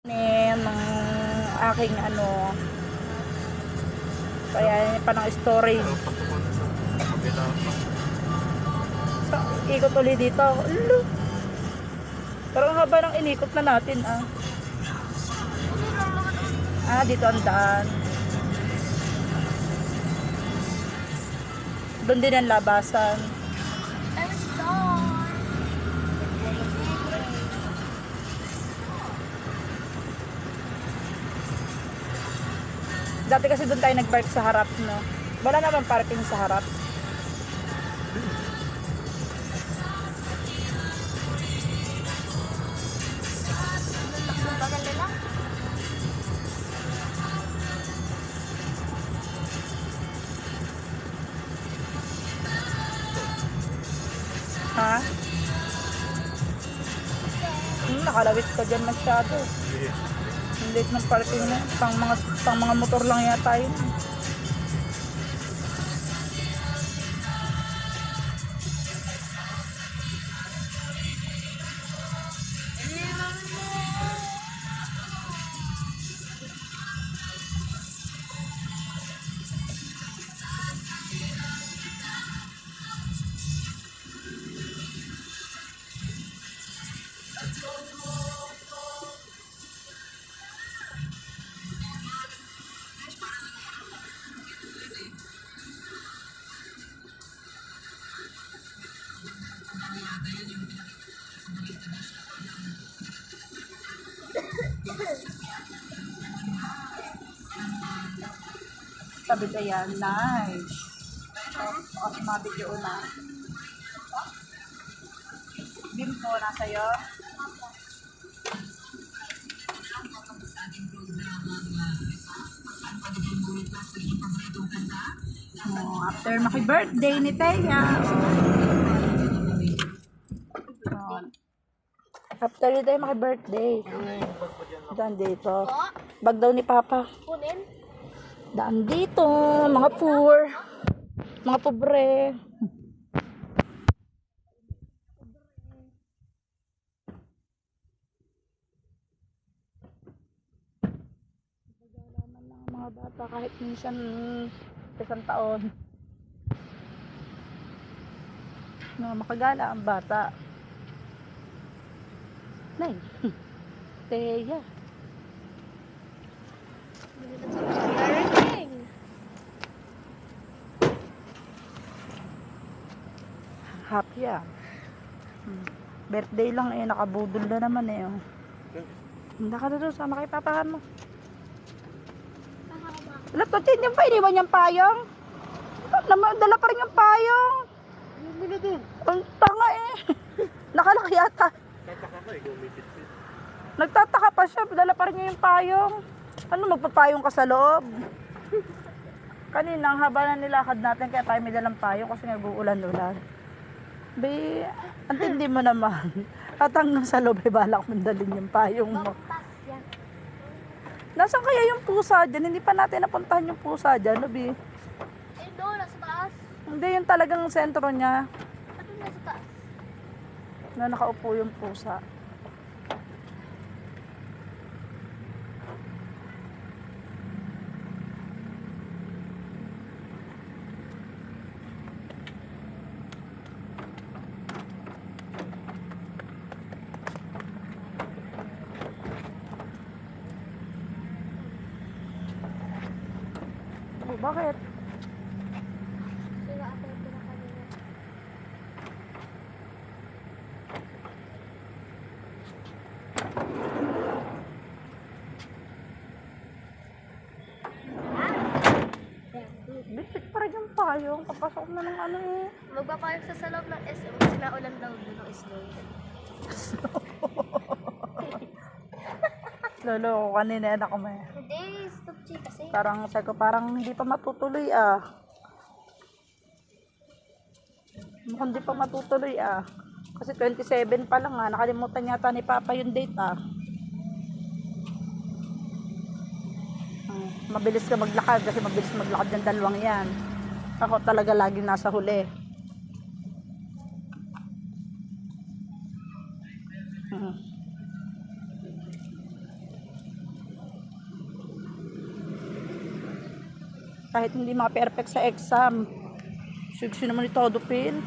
ng aking ano, kaya pa ng storage. So, ikot ulit dito. Ulo. Pero ang haba ng inikot na natin dito ang daan. Doon din ang labasan. Dati kasi doon tayo nag-park sa harap, no? Wala naman parking sa harap. Ha? Nakalawit ka dyan masyado. Ang late ng parking na. Pang mga motor lang yata yun. Sabi ko yan, nice. Kasi mga video na. Bimpo, nasa'yo. After maki-birthday ni Teya. After ni Teya maki-birthday. Daan dito. Bag daw ni Papa. Daan dito, mga poor. Mga pobre. Pagalaman ng mga bata kahit minsan isang taon. Makagala ang bata. Nay. Teya. Happy birthday lang nakabudol na naman hindi ka doon, sama kay papahan mo. Laptotin yung pa, iniwan niyang payong. Dala pa rin yung payong. Ang tanga nakalaki yata. Nagtataka pa siya, dala pa rin niya yung payong. Ano, magpapayong ka sa loob? Kanina ang haba na nilakad natin kaya tayo may dalang payong kasi nag-uulan-ulan. Antindi mo naman. At hanggang sa loob ay balak mong dalhin yung payong mo. Nasaan kaya yung pusa dyan? Hindi pa natin napuntahan yung pusa dyan, Bi? Doon, nasa taas. Hindi, yung talagang sentro niya. Ano nasa taas? Na nakaupo yung pusa. Bakit? Sila ata yung pinakanina. Bisit pa rin yung payong. Kapasok na ng ano Magpapayag sa loob ng SM kasi naulan daw doon ng snow. Lolo ko kanina anak ko may. Hindi, stop chi kasi. Parang sabi ko, parang hindi pa matutuloy Mukhang hindi pa matutuloy Kasi 27 pa lang nakalimutan yata ni Papa yung date Mabilis ka maglakad kasi mabilis maglakad yung dalawang yan. Ako talaga lagi nasa huli. kahit hindi mga perfect sa exam. Sugsi naman ni todo, Pil.